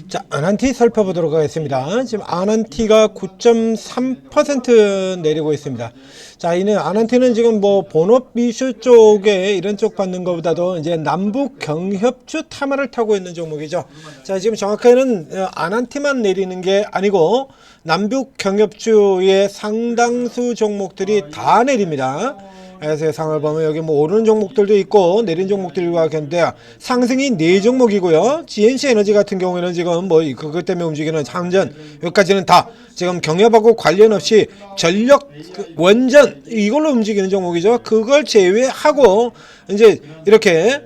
자, 아난티 살펴보도록 하겠습니다. 지금 아난티가 9.3% 내리고 있습니다. 자, 이는 아난티는 지금 뭐 본업 이슈 쪽에 이런 쪽 받는 것보다도 이제 남북 경협주 테마를 타고 있는 종목이죠. 자, 지금 정확하게는 아난티만 내리는 게 아니고 남북 경협주의 상당수 종목들이 다 내립니다. 그래서 상을 보면 여기 뭐 오르는 종목들도 있고 내린 종목들과 같은데 상승이 4종목이고요. GNC 에너지 같은 경우에는 지금 뭐 그것 때문에 움직이는 상전 여기까지는 다 지금 경협하고 관련 없이 전력 원전 이걸로 움직이는 종목이죠. 그걸 제외하고 이제 이렇게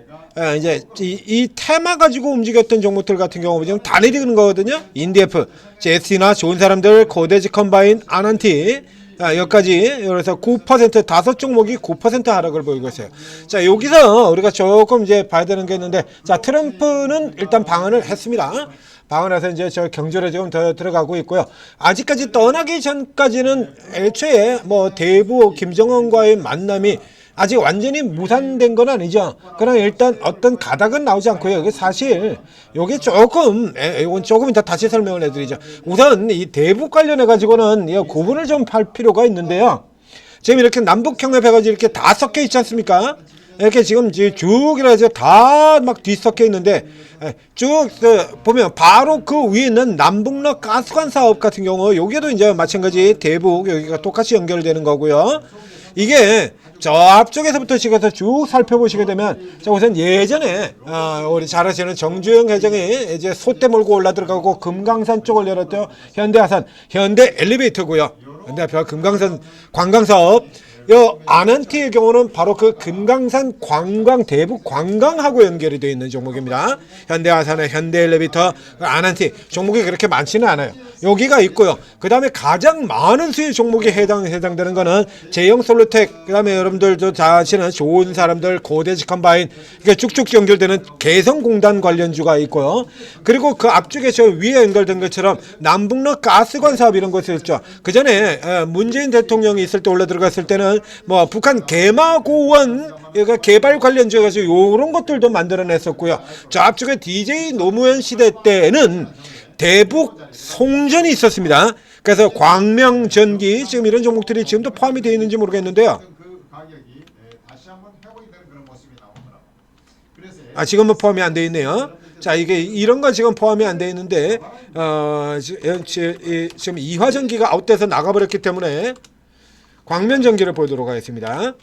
이제 이 테마 가지고 움직였던 종목들 같은 경우 지금 다 내리는 거거든요. 인디에프, 제스티나 좋은 사람들, 코데지 컴바인, 아난티. 자, 여기까지, 그래서 9%, 5종목이 9% 하락을 보이고 있어요. 자, 여기서 우리가 조금 이제 봐야 되는 게 있는데, 자, 트럼프는 일단 방한을 했습니다. 방한해서 이제 저 경제로 지금 더 들어가고 있고요. 아직까지 떠나기 전까지는 애초에 뭐 대부 김정은과의 만남이 아직 완전히 무산된 건 아니죠. 그러나 일단 어떤 가닥은 나오지 않고요. 이게 사실 요게 이건 조금 이따 다시 설명을 해드리죠. 우선 이 대북 관련해 가지고는 구분을 좀 할 필요가 있는데요. 지금 이렇게 남북 경협해가지고 이렇게 다 섞여 있지 않습니까? 이렇게 지금 쭉 이래서 다 막 뒤섞여 있는데 쭉 보면 바로 그 위에 있는 남북러 가스관 사업 같은 경우 여기도 이제 마찬가지 대북 여기가 똑같이 연결되는 거고요. 이게 저 앞쪽에서부터 지금서 쭉 살펴보시게 되면 자 우선 예전에 우리 잘 아시는 정주영 회장이 이제 소떼 몰고 올라 들어가고 금강산 쪽을 열었죠. 현대화산 현대 엘리베이터고요. 현대화산 금강산 관광사업. 요 아난티의 경우는 바로 그 금강산 관광 대북 관광하고 연결이 되어 있는 종목입니다. 현대화산의 현대 엘리베이터 아난티 종목이 그렇게 많지는 않아요. 여기가 있고요. 그 다음에 가장 많은 수의 종목이 해당되는 거는 제형솔루텍, 그 다음에 여러분들도 다 아시는 좋은 사람들, 고대지 컴바인, 이게 쭉쭉 연결되는 개성공단 관련주가 있고요. 그리고 그 앞쪽에 저 위에 연결된 것처럼 남북러 가스관 사업 이런 것이 있죠. 그 전에 문재인 대통령이 있을 때 올라 들어갔을 때는 뭐 북한 개마고원 그러니까 개발 관련주 가지고 이런 것들도 만들어냈었고요. 저 앞쪽에 DJ 노무현 시대 때는 대북 송전이 있었습니다. 그래서 광명전기 지금 이런 종목들이 지금도 포함이 되어 있는지 모르겠는데요. 지금은 포함이 안 되어 있네요. 자, 이게 이런 건 지금 포함이 안 되어 있는데 지금 이화전기가 아웃돼서 나가버렸기 때문에 광명전기를 보도록 하겠습니다.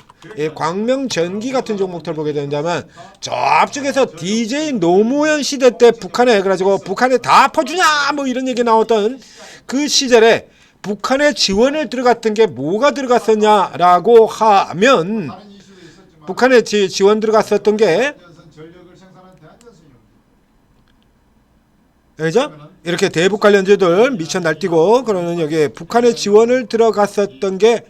광명전기 같은 종목들 보게 된다면 저 앞쪽에서 DJ 노무현 시대 때 북한에 그래가지고 북한에 다 퍼주냐 뭐 이런 얘기 나왔던 그 시절에 북한에 지원을 들어갔던 게 뭐가 들어갔었냐라고 하면 북한에 지원 들어갔었던 게 그죠? 이렇게 대북 관련주들 미쳐 날뛰고 그러는 여기 북한에 지원을 들어갔었던 게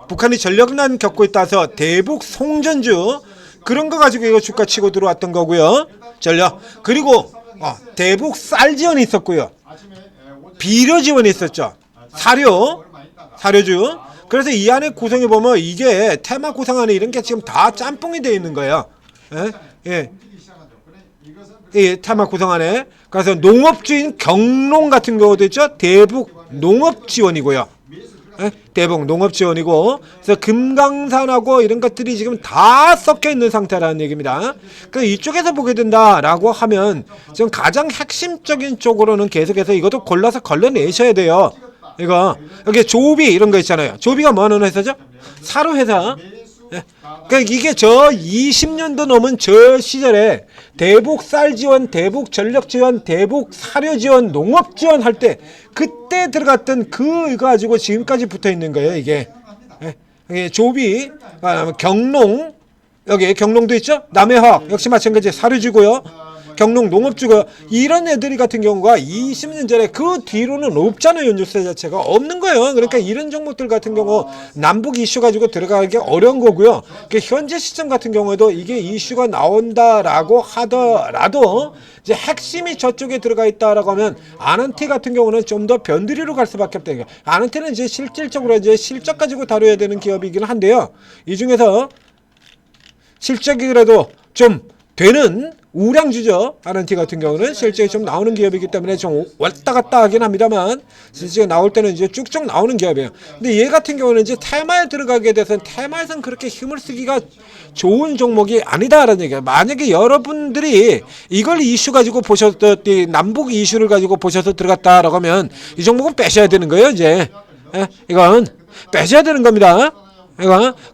북한이 전력난 겪고 있다서 대북 송전주 그런 거 가지고 이거 주가 치고 들어왔던 거고요. 전력 그리고 대북 쌀 지원이 있었고요. 비료 지원이 있었죠. 사료주. 그래서 이 안에 구성해 보면 이게 테마 구성 안에 이런 게 지금 다 짬뽕이 되어 있는 거예요. 예. 테마 구성 안에 그래서 농업주인 경농 같은 경우도 있죠. 대북 농업 지원이고요. 대북 농업 지원이고 그래서 금강산하고 이런 것들이 지금 다 섞여 있는 상태라는 얘기입니다. 그래서 이쪽에서 보게 된다라고 하면 지금 가장 핵심적인 쪽으로는 계속해서 이것도 골라서 걸러내셔야 돼요. 이거 여기 조비 이런 거 있잖아요. 조비가 뭐 하는 회사죠? 사료 회사. 그러니까 이게 저 20년도 넘은 저 시절에 대북 쌀 지원, 대북 전력 지원, 대북 사료 지원, 농업 지원 할 때 그때 들어갔던 그 이거 가지고 지금까지 붙어 있는 거예요. 이게 조비, 경농 여기 경농도 있죠. 남해화학 역시 마찬가지 사료주고요. 경농 농업주가 이런 애들이 같은 경우가 20년 전에 그 뒤로는 없잖아요. 뉴스 자체가 없는 거예요. 그러니까 이런 종목들 같은 경우 남북 이슈 가지고 들어가기 어려운 거고요. 현재 시점 같은 경우에도 이게 이슈가 나온다라고 하더라도 이제 핵심이 저쪽에 들어가 있다라고 하면 아난티 같은 경우는 좀 더 변두리로 갈 수밖에 없다. 아난티는 이제 실질적으로 이제 실적 가지고 다뤄야 되는 기업이긴 한데요. 이 중에서 실적이 그래도 좀 되는 우량주죠. 아난티 같은 경우는 실제 좀 나오는 기업이기 때문에 좀 왔다 갔다 하긴 합니다만 실제 나올 때는 이제 쭉쭉 나오는 기업이에요. 근데 얘 같은 경우는 이제 테마에 들어가게 돼서 테마에서는 그렇게 힘을 쓰기가 좋은 종목이 아니다라는 얘기예요. 만약에 여러분들이 이걸 이슈 가지고 보셔서 남북 이슈를 가지고 보셔서 들어갔다라고 하면 이 종목은 빼셔야 되는 거예요. 이제 이건 빼셔야 되는 겁니다.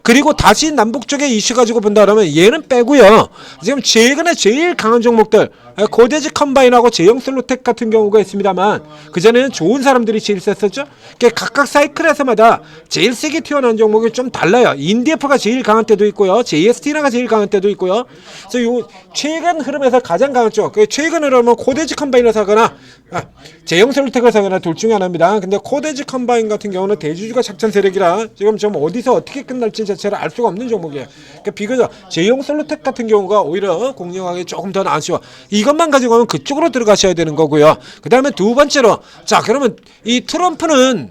그리고 다시 남북 쪽의 이슈 가지고 본다 그러면 얘는 빼고요. 지금 최근에 제일 강한 종목들 고대지 컴바인하고 제형솔로텍 같은 경우가 있습니다만 그전에는 좋은 사람들이 제일 셌었죠. 각각 사이클에서마다 제일 세게 튀어나온 종목이 좀 달라요. 인디에프가 제일 강한 때도 있고요. JST나가 제일 강한 때도 있고요. 그래서 요 최근 흐름에서 가장 강한 쪽 최근 흐름은 고대지 컴바인을 사거나 제형솔로텍을 사거나 둘 중에 하나입니다. 근데 코데지 컴바인 같은 경우는 대주주가 작전 세력이라 지금 좀 어디서 어떻게 끝날지 자체를 알 수가 없는 종목이에요. 그러니까 비교적 제형솔로텍 같은 경우가 오히려 공략하기 조금 더 나으시고 이것만 가지고 하면 그쪽으로 들어가셔야 되는 거고요. 그 다음에 두 번째로 자 그러면 이 트럼프는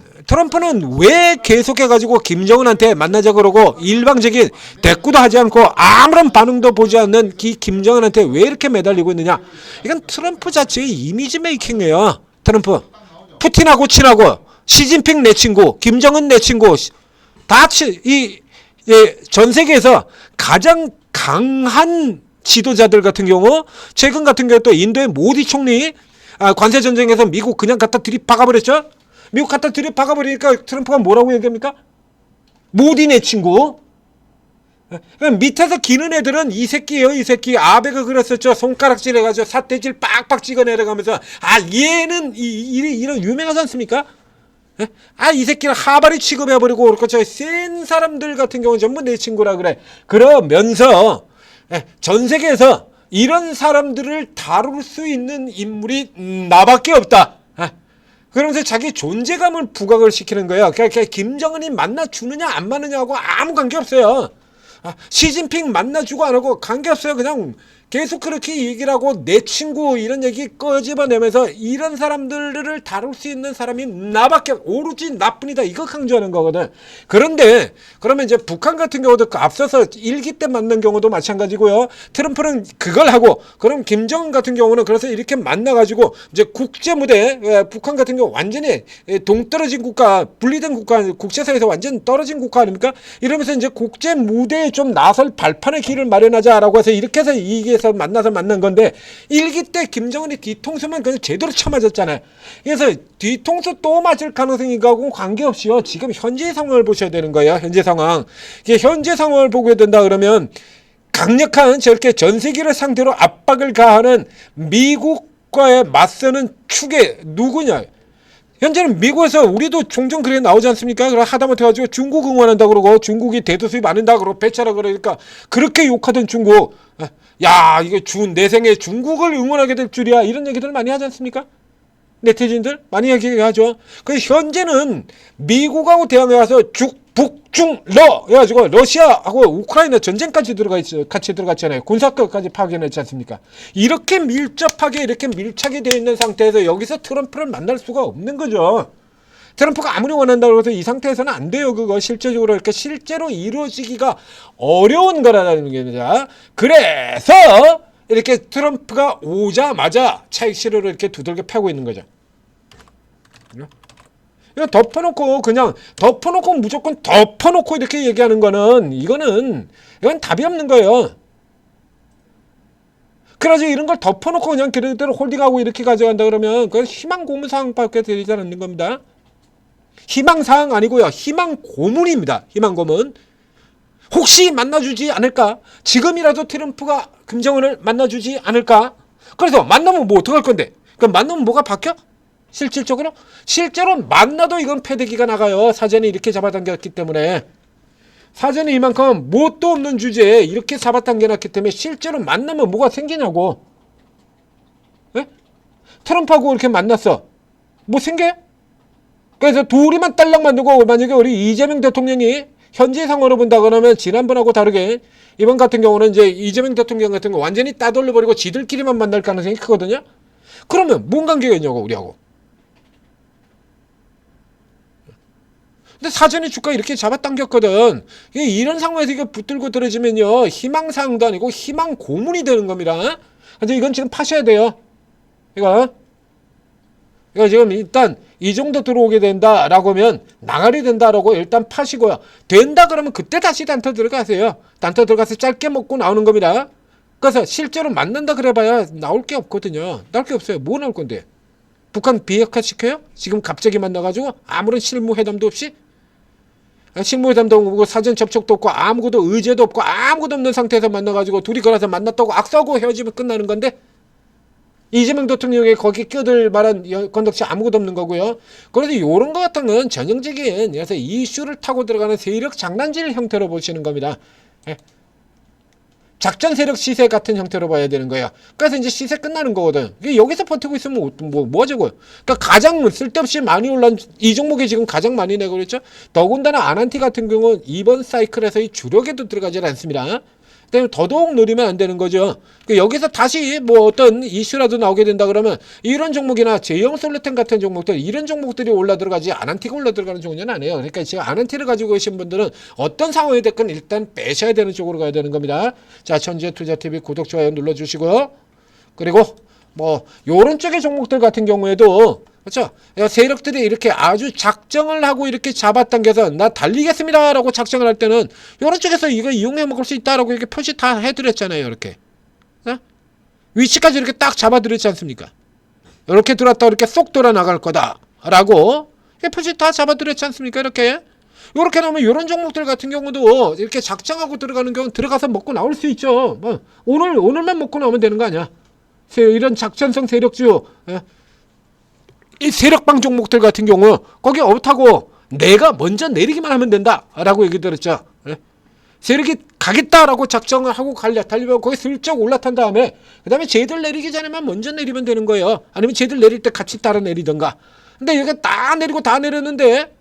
왜 계속해가지고 김정은한테 만나자 그러고 일방적인 대꾸도 하지 않고 아무런 반응도 보지 않는 김정은한테 왜 이렇게 매달리고 있느냐. 이건 트럼프 자체의 이미지 메이킹이에요. 트럼프 푸틴하고 친하고 시진핑 내 친구 김정은 내 친구 다 전 세계에서 가장 강한 지도자들 같은 경우 최근 같은 경우 또 인도의 모디 총리 관세 전쟁에서 미국 그냥 갖다 들이박아버렸죠. 미국 갖다 들이박아버리니까 트럼프가 뭐라고 얘기합니까? 모디 내 친구. 밑에서 기는 애들은 이 새끼예요. 이 새끼. 아베가 그랬었죠. 손가락질 해가지고 삿대질 빡빡 찍어 내려가면서 얘는 이런 유명하지 않습니까? 이 새끼는 하바리 취급해버리고 그렇죠. 센 사람들 같은 경우는 전부 내 친구라 그래. 그러면서 전 세계에서 이런 사람들을 다룰 수 있는 인물이 나밖에 없다. 그러면서 자기 존재감을 부각을 시키는 거예요. 그러니까 김정은이 만나주느냐 안 만나느냐하고 아무 관계없어요. 시진핑 만나주고 안 하고 관계없어요. 그냥 계속 그렇게 얘기를 하고 내 친구 이런 얘기 꺼집어내면서 이런 사람들을 다룰 수 있는 사람이 나밖에 오로지 나뿐이다. 이거 강조하는 거거든. 그런데 그러면 이제 북한 같은 경우도 앞서서 1기 때 만난 경우도 마찬가지고요. 트럼프는 그걸 하고 그럼 김정은 같은 경우는 그래서 이렇게 만나가지고 이제 국제 무대 북한 같은 경우 완전히 동떨어진 국가 분리된 국가 국제사회에서 완전 떨어진 국가 아닙니까? 이러면서 이제 국제 무대에 좀 나설 발판의 길을 마련하자라고 해서 이렇게 해서 이게서 만나서 만난 건데 1기 때 김정은이 뒤통수만 그냥 제대로 쳐맞았잖아요. 그래서 뒤통수 또 맞을 가능성이 가고 관계없이요. 지금 현재 상황을 보셔야 되는 거예요. 현재 상황. 현재 상황을 보게 된다 그러면 강력한 저렇게 전 세계를 상대로 압박을 가하는 미국과의 맞서는 축에 누구냐. 현재는 미국에서 우리도 종종 그래 나오지 않습니까? 그럼 하다못해 가지고 중국 응원한다 그러고 중국이 대도 수입 안 한다 그러고 배차라 그러니까 그렇게 욕하던 중국 야 이게 내 생에 중국을 응원하게 될 줄이야 이런 얘기들 많이 하지 않습니까? 네티즌들 많이 얘기하죠. 그래서 현재는 미국하고 대항해 와서 북중러 해가지고 러시아하고 우크라이나 전쟁까지 같이 들어갔잖아요. 군사까지 파견했지 않습니까? 이렇게 밀접하게 이렇게 밀착이 되어 있는 상태에서 여기서 트럼프를 만날 수가 없는 거죠. 트럼프가 아무리 원한다고 해서 이 상태에서는 안 돼요. 그거 실제적으로 이렇게 실제로 이루어지기가 어려운 거라는 겁니다. 그래서 이렇게 트럼프가 오자마자 차익 실효를 이렇게 두들겨 패고 있는 거죠. 이거 덮어놓고 무조건 덮어놓고 이렇게 얘기하는 거는 이건 답이 없는 거예요. 그래서 이런 걸 덮어놓고 그냥 그대로 홀딩하고 이렇게 가져간다 그러면 그건 희망 고문 사항밖에 되지 않는 겁니다. 희망 사항 아니고요. 희망 고문입니다. 희망 고문. 혹시 만나주지 않을까? 지금이라도 트럼프가 김정은을 만나주지 않을까? 그래서 만나면 뭐 어떡할 건데? 그럼 만나면 뭐가 바뀌어? 실질적으로? 실제로 만나도 이건 패대기가 나가요. 사전에 이렇게 잡아당겼기 때문에. 사전에 이만큼 뭣도 없는 주제에 이렇게 잡아당겨놨기 때문에 실제로 만나면 뭐가 생기냐고. 네? 트럼프하고 이렇게 만났어. 뭐 생겨요? 그래서 둘이만 딸랑 만들고 만약에 우리 이재명 대통령이 현재 상황으로 본다 그러면 지난번하고 다르게 이번 같은 경우는 이제 이재명 대통령 같은 거 완전히 따돌려버리고 지들끼리만 만날 가능성이 크거든요. 그러면 뭔 관계가 있냐고 우리하고. 근데 사전에 주가 이렇게 잡아당겼거든. 이런 상황에서 이게 붙들고 들어지면요 희망사항도 아니고 희망 고문이 되는 겁니다. 근데 이건 지금 파셔야 돼요. 이거 지금 일단 이 정도 들어오게 된다라고 하면 나가리 된다라고 일단 파시고요. 된다 그러면 그때 다시 단타 들어가세요. 단타 들어가서 짧게 먹고 나오는 겁니다. 그래서 실제로 맞는다 그래봐야 나올 게 없거든요. 나올 게 없어요. 뭐 나올 건데? 북한 비핵화 시켜요? 지금 갑자기 만나가지고 아무런 실무회담도 없이? 실무회담도 없고 사전 접촉도 없고 아무것도 의제도 없고 아무것도 없는 상태에서 만나가지고 둘이 걸어서 만났다고 악수하고 헤어지면 끝나는 건데 이재명 대통령이 거기 끼어들 만한 건덕지 아무것도 없는 거고요. 그래서 이런 것 같은 건 전형적인 그래서 이슈를 타고 들어가는 세력 장난질 형태로 보시는 겁니다. 예. 작전 세력 시세 같은 형태로 봐야 되는 거예요. 그래서 이제 시세 끝나는 거거든. 여기서 버티고 있으면 뭐 하자고요. 그러니까 가장 쓸데없이 많이 올란 이 종목이 지금 가장 많이 내고 그랬죠. 더군다나 아난티 같은 경우는 이번 사이클에서의 주력에도 들어가지 않습니다. 때문에 더더욱 노리면 안 되는 거죠. 여기서 다시 뭐 어떤 이슈라도 나오게 된다 그러면 이런 종목이나 제형 솔루텐 같은 종목들 이런 종목들이 올라 들어가지 아난티가 올라 들어가는 종류는 아니에요. 그러니까 지금 아난티를 가지고 계신 분들은 어떤 상황이 됐건 일단 빼셔야 되는 쪽으로 가야 되는 겁니다. 자, 천지투자TV 구독, 좋아요 눌러주시고요. 그리고 뭐 요런 쪽의 종목들 같은 경우에도 그렇죠. 세력들이 이렇게 아주 작정을 하고 이렇게 잡아당겨서 나 달리겠습니다라고 작정을 할 때는 이런 쪽에서 이거 이용해 먹을 수 있다라고 이렇게 표시 다 해드렸잖아요. 이렇게 위치까지 이렇게 딱 잡아드렸지 않습니까? 이렇게 들어왔다 이렇게 쏙 돌아 나갈 거다라고 표시 다 잡아드렸지 않습니까? 이렇게 나오면 이런 종목들 같은 경우도 이렇게 작정하고 들어가는 경우 들어가서 먹고 나올 수 있죠. 뭐 오늘만 먹고 나오면 되는 거 아니야? 이런 작전성 세력주. 이 세력방 종목들 같은 경우 거기 업타고 내가 먼저 내리기만 하면 된다라고 얘기 들었죠. 세력이 가겠다라고 작정을 하고 달리면 거기 슬쩍 올라탄 다음에 그 다음에 쟤들 내리기 전에만 먼저 내리면 되는 거예요. 아니면 쟤들 내릴 때 같이 따라 내리던가. 근데 여기 다 내리고 다 내렸는데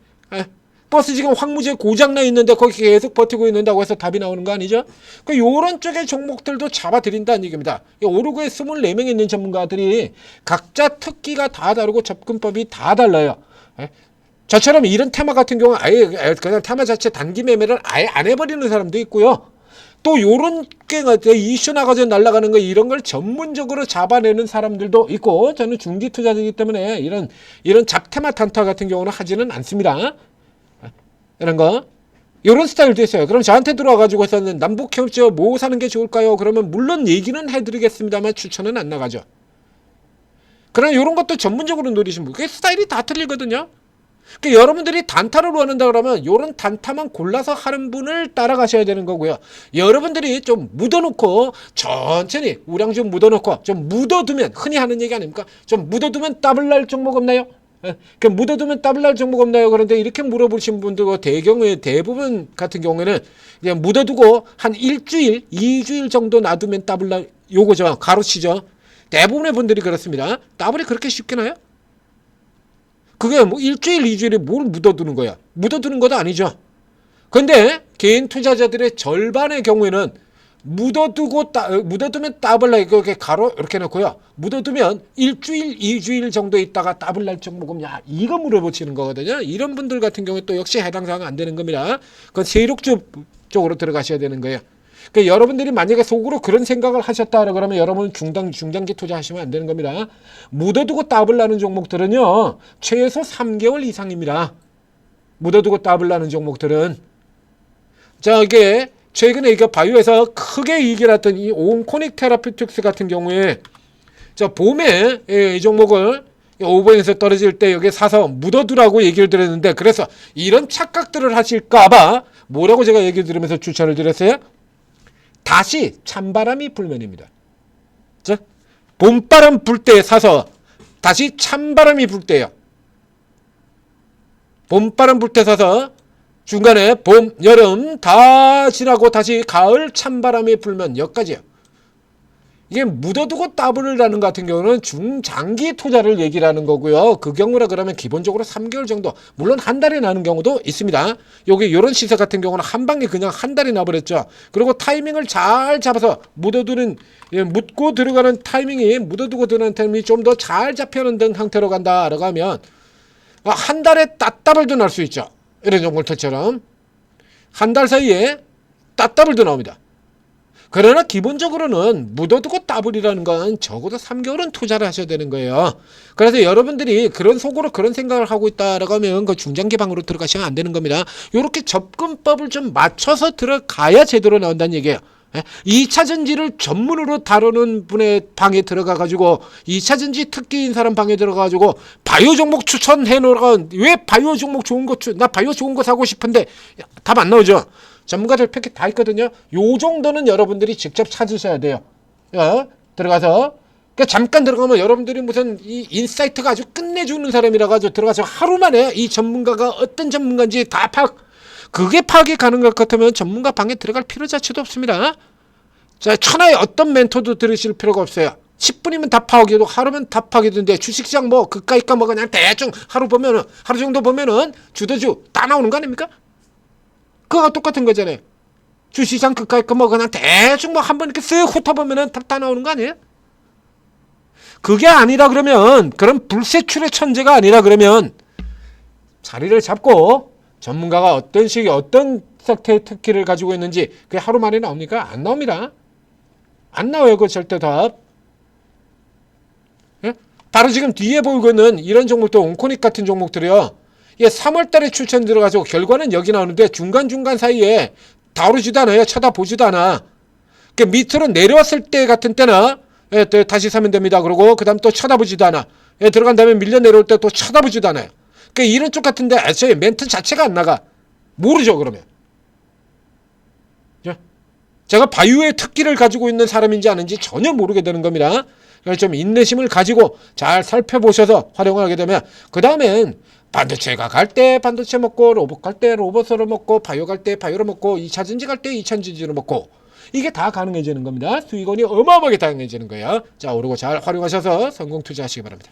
버스 지금 황무지에 고장나 있는데 거기 계속 버티고 있는다고 해서 답이 나오는 거 아니죠? 요런 쪽의 종목들도 잡아드린다는 얘기입니다. 오르고에 24명 있는 전문가들이 각자 특기가 다 다르고 접근법이 다 달라요. 저처럼 이런 테마 같은 경우는 아예 그냥 테마 자체 단기 매매를 아예 안 해버리는 사람도 있고요. 또 요런 게 이슈 나가지고 날아가는 거 이런 걸 전문적으로 잡아내는 사람들도 있고 저는 중기 투자자이기 때문에 이런 잡테마 단타 같은 경우는 하지는 않습니다. 이런 거 이런 스타일도 있어요. 그럼 저한테 들어와가지고 해서는 남북 협조 뭐 사는 게 좋을까요? 그러면 물론 얘기는 해드리겠습니다만 추천은 안 나가죠. 그러나 이런 것도 전문적으로 노리신 분, 그게 스타일이 다 틀리거든요. 그러니까 여러분들이 단타를 원한다 그러면 이런 단타만 골라서 하는 분을 따라가셔야 되는 거고요. 여러분들이 좀 묻어놓고 천천히 우량 좀 묻어놓고 좀 묻어두면 흔히 하는 얘기 아닙니까? 좀 묻어두면 더블 날 종목 없나요? 그 묻어두면 더블 날 종목 없나요? 그런데 이렇게 물어보신 분들 대부분 같은 경우에는 그냥 묻어두고 한 일주일, 2주일 정도 놔두면 더블 날 요거죠. 가로치죠. 대부분의 분들이 그렇습니다. 더블이 그렇게 쉽게 나요? 그게 뭐 일주일, 2주일에 뭘 묻어두는 거야? 묻어두는 것도 아니죠. 근데 개인 투자자들의 절반의 경우에는 묻어두면 더블날 이렇게 가로 이렇게 놓고요. 묻어두면 일주일, 2주일 정도 있다가 더블날 종목은 이거 물어보시는 거거든요. 이런 분들 같은 경우에 또 역시 해당 사항 안 되는 겁니다. 그건 세력주 쪽으로 들어가셔야 되는 거예요. 그러니까 여러분들이 만약에 속으로 그런 생각을 하셨다 그러면 여러분은 중장기 투자하시면 안 되는 겁니다. 묻어두고 더블 나는 종목들은요. 최소 3개월 이상입니다. 묻어두고 더블 나는 종목들은. 자, 이게 최근에 이거 바이오에서 크게 이익이 났던 이 온코닉 테라피틱스 같은 경우에 자, 봄에 이 종목을 5번에서 떨어질 때 여기 사서 묻어두라고 얘기를 드렸는데 그래서 이런 착각들을 하실까봐 뭐라고 제가 얘기를 들으면서 추천을 드렸어요? 다시 찬바람이 불면입니다. 자, 봄바람 불 때 사서 다시 찬바람이 불 때요. 봄바람 불 때 사서 중간에 봄, 여름 다 지나고 다시 가을 찬바람이 불면 여기까지요. 이게 묻어두고 더블을 하는 같은 경우는 중장기 투자를 얘기를 하는 거고요. 그 경우라 그러면 기본적으로 3개월 정도, 물론 한 달에 나는 경우도 있습니다. 여기 이런 시세 같은 경우는 한 방에 그냥 한 달이 나버렸죠. 그리고 타이밍을 잘 잡아서 묻어두는, 묻고 들어가는 타이밍이, 묻어두고 들어가는 타이밍이 좀 더 잘 잡혀있는 형태로 간다라고 하면 한 달에 따따블도 날 수 있죠. 이런 종목들처럼 한 달 사이에 따따블도 나옵니다. 그러나 기본적으로는 묻어두고 따블이라는 건 적어도 3개월은 투자를 하셔야 되는 거예요. 그래서 여러분들이 그런 속으로 그런 생각을 하고 있다라고 하면 그 중장기 방으로 들어가시면 안 되는 겁니다. 이렇게 접근법을 좀 맞춰서 들어가야 제대로 나온다는 얘기예요. 2차 전지를 전문으로 다루는 분의 방에 들어가 가지고 2차 전지 특기인 사람 방에 들어가 가지고 바이오 종목 추천해 놓으라고 왜 바이오 종목 좋은 거 나 바이오 좋은 거 사고 싶은데 답 안 나오죠. 전문가들 패킷 다 있거든요. 요 정도는 여러분들이 직접 찾으셔야 돼요. 들어가서 그러니까 잠깐 들어가면 여러분들이 무슨 이 인사이트가 아주 끝내주는 사람이라 가지고 들어가서 하루 만에 이 전문가가 어떤 전문가인지 다 그게 파악이 가능할 것 같으면 전문가 방에 들어갈 필요 자체도 없습니다. 자, 천하의 어떤 멘토도 들으실 필요가 없어요. 10분이면 다 파악해도 하루면 다 파악해도인데 주식시장 뭐 그까이까 뭐 그냥 대충 하루 정도 보면은 주도주 다 나오는 거 아닙니까? 그거가 똑같은 거잖아요. 주식시장 그까이까 뭐 그냥 대충 뭐 한번 이렇게 쓱 훑어보면은 다 나오는 거 아니에요? 그게 아니라 그러면 그런 불세출의 천재가 아니라 그러면 자리를 잡고 전문가가 어떤 식의 어떤 섹터의 특기를 가지고 있는지 그게 하루 만에 나옵니까? 안 나옵니다. 안 나와요. 그 절대 답. 예? 바로 지금 뒤에 보이고 있는 이런 종목도 온코닉 같은 종목들이요. 이게 3월 달에 추천 들어가지고 결과는 여기 나오는데 중간중간 사이에 다루지도 않아요. 쳐다보지도 않아. 그 밑으로 내려왔을 때 같은 때는 또 다시 사면 됩니다. 그러고 그 다음 또 쳐다보지도 않아. 들어간 다음에 밀려 내려올 때 또 쳐다보지도 않아요. 그러니까 이런 쪽 같은데 애초에 멘트 자체가 안 나가. 모르죠 그러면. 제가 바이오의 특기를 가지고 있는 사람인지 아닌지 전혀 모르게 되는 겁니다. 그래서 좀 인내심을 가지고 잘 살펴보셔서 활용을 하게 되면 그 다음엔 반도체가 갈 때 반도체 먹고 로봇 갈 때 로봇으로 먹고 바이오 갈 때 바이오로 먹고 2차 전지 갈 때 2차 전지로 먹고 이게 다 가능해지는 겁니다. 수익원이 어마어마하게 다양해지는 거예요. 자, 오르고 잘 활용하셔서 성공 투자하시기 바랍니다.